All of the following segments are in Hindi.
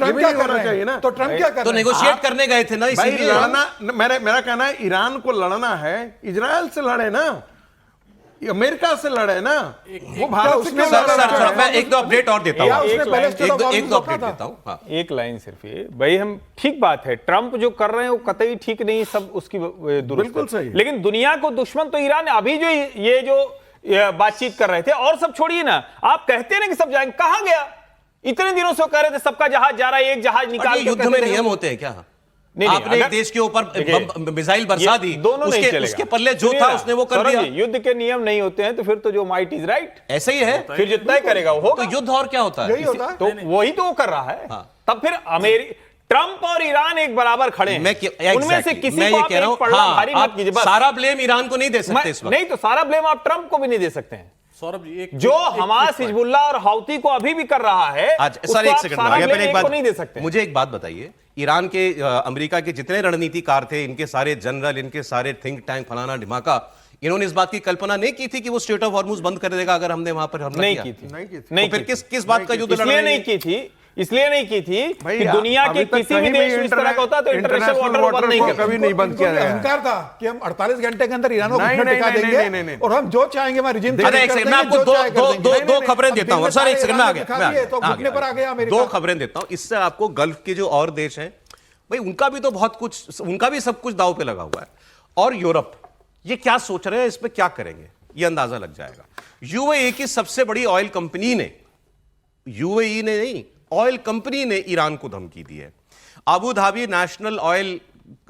ट्रम्प क्या कर रहे हैं ना? तो ट्रम्प क्या कर रहे हैं? तो नेगोशिएट करने गए थे ना, इसीलिए लड़ना, मेरा कहना है ईरान को लड़ना है, इजराइल से लड़े ना, अमेरिका से लड़े ना, वो भारत से क्यों लड़ रहा है? मैं एक दो अपडेट और देता हूँ, एक दो अपडेट देता हूँ। एक लाइन सिर्फ ये भाई, हम ठीक बात है, ट्रंप जो कर रहे हैं वो कतई ठीक नहीं, सब उसकी दुरुस्त बिल्कुल सही, लेकिन दुनिया को दुश्मन तो ईरान है। अभी जो ये बातचीत कर रहे थे, और सब छोड़िए ना, आप कहते ना कि सब जाएंगे, कहां गया? इतने दिनों से कह रहे थे सबका जहाज जा रहा है, एक जहाज निकाल के युद्ध में नियम होते हैं क्या? आपने एक देश के ऊपर मिसाइल बरसा दी, दोनों नहीं चलेगा, उसके पल्ले जो था उसने वो कर दिया। युद्ध के नियम नहीं होते हैं तो फिर तो जो माइट इज राइट, ऐसा ही है, फिर जितना ही करेगा वो होगा। तो युद्ध और क्या होता है? तो वही तो वो कर रहा है। तब फिर ट्रंप और ईरान एक बराबर खड़े हैं, उनमें से किसी को आप एक पलड़ा भारी मत कीजिए। बस सारा ब्लेम ईरान को नहीं दे सकते इस वक्त। नहीं तो सारा ब्लेम आप ट्रंप को भी नहीं दे सकते हैं। सौरभ जी, जो हमास, हिजबुल्ला और हौती को अभी भी कर रहा है, सर एक सेकंड नहीं दे सकते। मुझे एक बात बताइए, ईरान के अमेरिका के जितने रणनीतिकार थे, इनके सारे जनरल, इनके सारे थिंक टैंक, फलाना ढिमाका, इन्होंने इस बात की कल्पना नहीं की थी कि वो स्ट्रेट ऑफ हॉर्मुज बंद कर देगा अगर हमने वहां पर हमला नहीं किया? की थी, नहीं, फिर किस बात का युद्ध इसलिए नहीं की थी, इसलिए नहीं की थी कि दुनिया के किसी भी देश में इस तरह का होता तो इंटरनेशनल वाटर नहीं करते, कभी नहीं बंद किया गया। अहंकार था कि हम 48 घंटे के अंदर ईरान को टिका देंगे और हम जो चाहेंगे वहां रिजिम। अरे एक सेकंड, मैं आपको दो खबरें देता हूं सर, एक सेकंड में आ गया, तो घुटने पर आ गया अमेरिका। दो खबरें देता हूं, इससे आपको गल्फ के जो और देश हैं भाई, उनका भी तो बहुत कुछ, उनका भी सब कुछ दांव पे लगा हुआ है, और यूरोप ये क्या सोच रहे हैं, इस पे क्या करेंगे, ये अंदाजा लग जाएगा। यूएई की सबसे बड़ी ऑयल कंपनी ने, यूएई ने नहीं, ऑयल कंपनी ने ईरान को धमकी दी है। Abu Dhabi national oil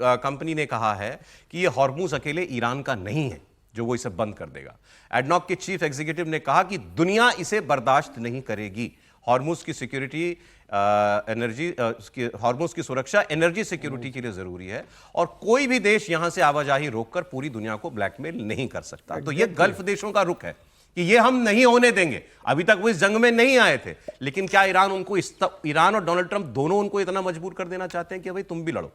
company ने कहा है कि यह हॉर्मुज अकेले ईरान का नहीं है जो वो इसे बंद कर देगा। एडनॉक के चीफ एग्जीक्यूटिव ने कहा कि दुनिया इसे बर्दाश्त नहीं करेगी। हॉर्मुज की सिक्योरिटी, हॉर्मुज की सुरक्षा एनर्जी सिक्योरिटी के लिए जरूरी है, और कोई भी देश यहां से आवाजाही रोककर पूरी दुनिया को ब्लैकमेल नहीं कर सकता। तो यह गल्फ देशों का रुख है कि ये हम नहीं होने देंगे। अभी तक वो इस जंग में नहीं आए थे, लेकिन क्या ईरान और डोनाल्ड ट्रंप दोनों उनको इतना मजबूर कर देना चाहते हैं कि भाई तुम भी लड़ो?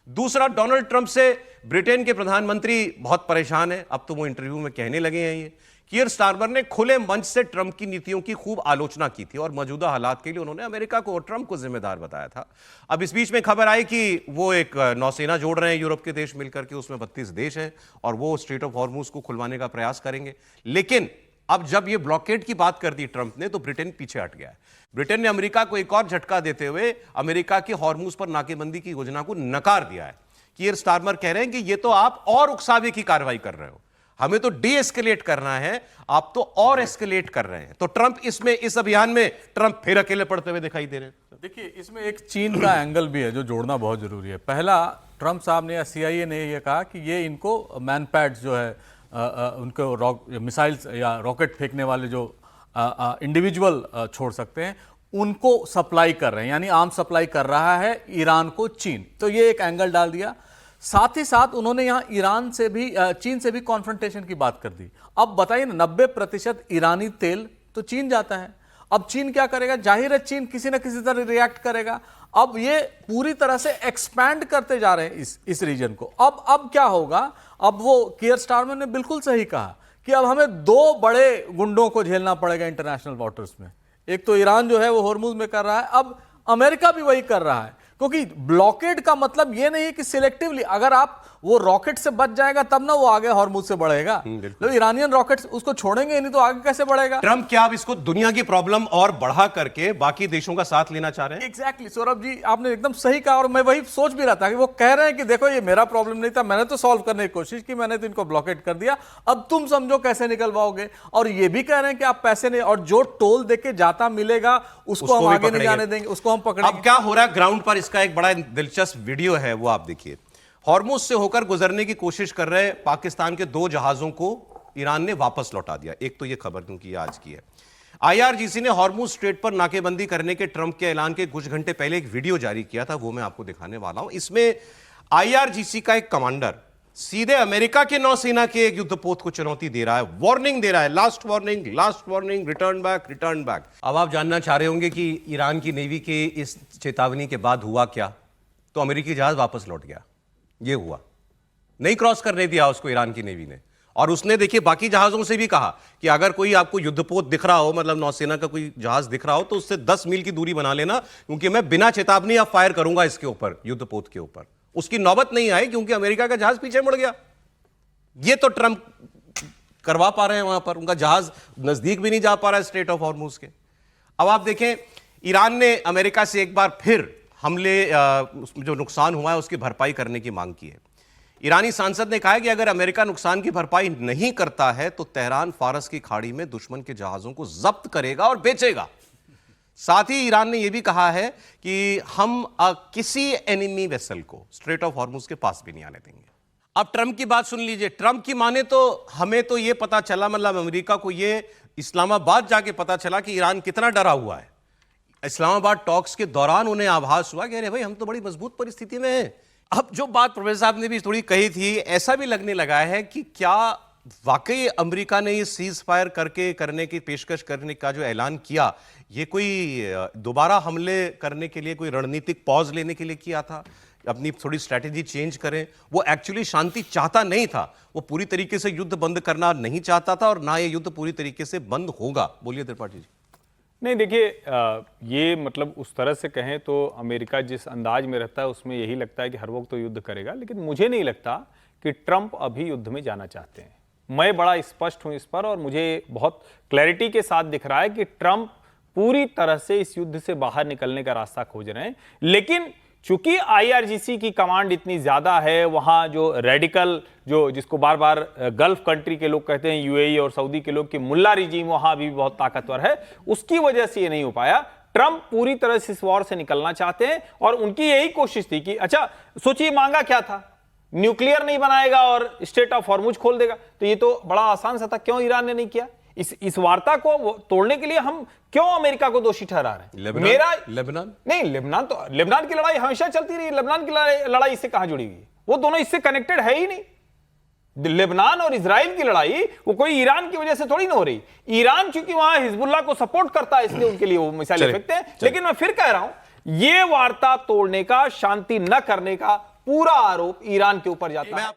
दूसरा, डोनाल्ड ट्रंप से ब्रिटेन के प्रधानमंत्री बहुत परेशान है, अब तो वो इंटरव्यू में कहने लगे हैं ये। कीयर स्टारमर ने खुले मंच से ट्रंप की नीतियों की खूब आलोचना की थी और मौजूदा हालात के लिए उन्होंने अमेरिका को और ट्रंप को जिम्मेदार बताया था। अब इस बीच में खबर आई कि वो एक नौसेना जोड़ रहे हैं यूरोप के देश मिलकर के, उसमें 32 देश हैं, और वो स्ट्रेट ऑफ हॉर्मुज को खुलवाने का प्रयास करेंगे। लेकिन अब जब ये ब्लॉकेड की बात कर दी ट्रंप ने, तो ब्रिटेन पीछे हट गया है। ब्रिटेन ने अमेरिका को एक और झटका देते हुए अमेरिका की हॉर्मुज पर नाकेबंदी की योजना को नकार दिया है। कीयर स्टारमर कह रहे हैं कि ये तो आप और उकसावे की कार्रवाई कर रहे हो, हमें तो डी एस्केलेट करना है, आप तो और एस्केलेट कर रहे हैं। तो ट्रंप इस अभियान में ट्रंप फिर अकेले पड़ते हुए दिखाई दे रहे हैं। देखिए, इसमें एक चीन का एंगल भी है जो जोड़ना बहुत जरूरी है। पहला, ट्रंप साहब ने या CIA ने यह कहा कि ये इनको मैनपैड्स जो है, उनको मिसाइल्स या रॉकेट फेंकने वाले जो इंडिविजुअल छोड़ सकते हैं, उनको सप्लाई कर रहे हैं, यानी आर्म सप्लाई कर रहा है ईरान को चीन। तो ये एक एंगल डाल दिया। साथ ही साथ उन्होंने यहां ईरान से भी, चीन से भी कॉन्फ्रंटेशन की बात कर दी। अब बताइए ना, 90% ईरानी तेल तो चीन जाता है। अब चीन क्या करेगा? जाहिर है चीन किसी ना किसी तरह रिएक्ट करेगा। अब ये पूरी तरह से एक्सपैंड करते जा रहे हैं इस रीजन को। अब क्या होगा? अब वो कीयर स्टारमर ने बिल्कुल सही कहा कि अब हमें दो बड़े गुंडों को झेलना पड़ेगा इंटरनेशनल वाटर्स में। एक तो ईरान जो है वो हॉर्मुज में कर रहा है, अब अमेरिका भी वही कर रहा है। क्योंकि ब्लॉकेड का मतलब ये नहीं है कि सिलेक्टिवली, अगर आप वो रॉकेट से बच जाएगा तब ना वो आगे हॉर्मुज से बढ़ेगा। तो ईरानियन रॉकेट्स उसको छोड़ेंगे नहीं तो आगे कैसे बढ़ेगा? ट्रंप क्या अब इसको दुनिया की प्रॉब्लम और बढ़ा करके बाकी देशों का साथ लेना चाह रहे हैं? एग्जैक्टली सौरभ जी, आपने एकदम सही कहा, और मैं वही सोच भी रहा था कि वो कह रहे हैं कि देखो ये मेरा प्रॉब्लम नहीं था, मैंने तो सॉल्व करने की कोशिश की, मैंने तो इनको ब्लॉकेट कर दिया, अब तुम समझो कैसे निकलवाओगे। और ये भी कह रहे हैं कि आप पैसे नहीं, और जो टोल देके जाता मिलेगा उसको हम आगे नहीं जाने देंगे, उसको हम पकड़ेंगे। अब क्या हो रहा है ग्राउंड पर, इसका एक बड़ा दिलचस्प वीडियो है, वो आप देखिए। हॉर्मुज से होकर गुजरने की कोशिश कर रहे पाकिस्तान के 2 जहाजों को ईरान ने वापस लौटा दिया। एक तो ये खबर, क्योंकि आज की है, IRGC ने हॉर्मुज स्ट्रेट पर नाकेबंदी करने के ट्रंप के ऐलान के कुछ घंटे पहले एक वीडियो जारी किया था, वो मैं आपको दिखाने वाला हूं। इसमें IRGC का एक कमांडर सीधे अमेरिका के नौसेना के एक युद्धपोत को चुनौती दे रहा है, वार्निंग दे रहा है, लास्ट वार्निंग, रिटर्न बैक। अब आप जानना चाह रहे होंगे कि ईरान की नेवी के इस चेतावनी के बाद हुआ क्या? तो अमेरिकी जहाज वापस लौट गया। ये हुआ, नहीं क्रॉस करने दिया उसको ईरान की नेवी ने, और उसने देखिए बाकी जहाजों से भी कहा कि अगर कोई आपको युद्धपोत दिख रहा हो, मतलब नौसेना का कोई जहाज दिख रहा हो, तो उससे 10 मील की दूरी बना लेना, क्योंकि मैं बिना चेतावनी अब फायर करूंगा इसके ऊपर, युद्धपोत के ऊपर। उसकी नौबत नहीं आई क्योंकि अमेरिका का जहाज पीछे मुड़ गया। ये तो ट्रंप करवा पा रहे हैं, वहां पर उनका जहाज नजदीक भी नहीं जा पा रहा है स्ट्रेट ऑफ हॉर्मुज के। अब आप देखें, ईरान ने अमेरिका से एक बार फिर हमले, जो नुकसान हुआ है उसकी भरपाई करने की मांग की है। ईरानी सांसद ने कहा है कि अगर अमेरिका नुकसान की भरपाई नहीं करता है तो तेहरान फारस की खाड़ी में दुश्मन के जहाजों को जब्त करेगा और बेचेगा। साथ ही ईरान ने यह भी कहा है कि हम किसी एनिमी वेसल को स्ट्रेट ऑफ हॉर्मुज के पास भी नहीं आने देंगे। अब ट्रंप की बात सुन लीजिए। ट्रंप की माने तो हमें तो यह पता चला, मतलब अमेरिका को यह इस्लामाबाद जाके पता चला कि ईरान कितना डरा हुआ है। इस्लामाबाद टॉक्स के दौरान उन्हें आभास हुआ कि अरे भाई हम तो बड़ी मजबूत परिस्थिति में हैं। अब जो बात प्रोफेसर साहब ने भी थोड़ी कही थी, ऐसा भी लगने लगा है कि क्या वाकई अमेरिका ने ये सीज फायर करने की पेशकश करने का जो ऐलान किया, ये कोई दोबारा हमले करने के लिए कोई रणनीतिक पॉज लेने के लिए किया था, अपनी थोड़ी स्ट्रैटेजी चेंज करें। वो एक्चुअली शांति चाहता नहीं था, वो पूरी तरीके से युद्ध बंद करना नहीं चाहता था, और ना ये युद्ध पूरी तरीके से बंद होगा। बोलिए त्रिपाठी जी। नहीं देखिए, ये मतलब उस तरह से कहें तो अमेरिका जिस अंदाज में रहता है उसमें यही लगता है कि हर वक्त तो युद्ध करेगा, लेकिन मुझे नहीं लगता कि ट्रंप अभी युद्ध में जाना चाहते हैं। मैं बड़ा स्पष्ट हूं इस पर, और मुझे बहुत क्लैरिटी के साथ दिख रहा है कि ट्रंप पूरी तरह से इस युद्ध से बाहर निकलने का रास्ता खोज रहे हैं। लेकिन चूंकि आईआरजीसी की कमांड इतनी ज्यादा है, वहां जो रेडिकल, जो जिसको बार बार गल्फ कंट्री के लोग कहते हैं, यूएई और सऊदी के लोग, कि मुल्ला रिजीम वहां भी बहुत ताकतवर है, उसकी वजह से ये नहीं हो पाया। ट्रंप पूरी तरह से इस वॉर से निकलना चाहते हैं, और उनकी यही कोशिश थी कि अच्छा सोचिए, मांगा क्या था, न्यूक्लियर नहीं बनाएगा और स्ट्रेट ऑफ हॉर्मुज खोल देगा, तो ये तो बड़ा आसान सा था। क्यों ईरान ने नहीं किया? इस वार्ता को तोड़ने के लिए हम क्यों अमेरिका को दोषी ठहरा रहे हैं? लेबनान नहीं, लेबनान की लड़ाई हमेशा चलती रही। लेबनान की लड़ाई इससे कहां जुड़ी हुई है? वो दोनों इससे कनेक्टेड है ही नहीं। लेबनान और इजराइल की लड़ाई वो कोई ईरान की वजह से थोड़ी ना हो रही। ईरान चूंकि वहां हिजबुल्लाह को सपोर्ट करता है, इसलिए उनके लिए वो मिसाइलें फेंकते हैं। लेकिन मैं फिर कह रहा हूं, ये वार्ता तोड़ने का, शांति न करने का पूरा आरोप ईरान के ऊपर जाता है।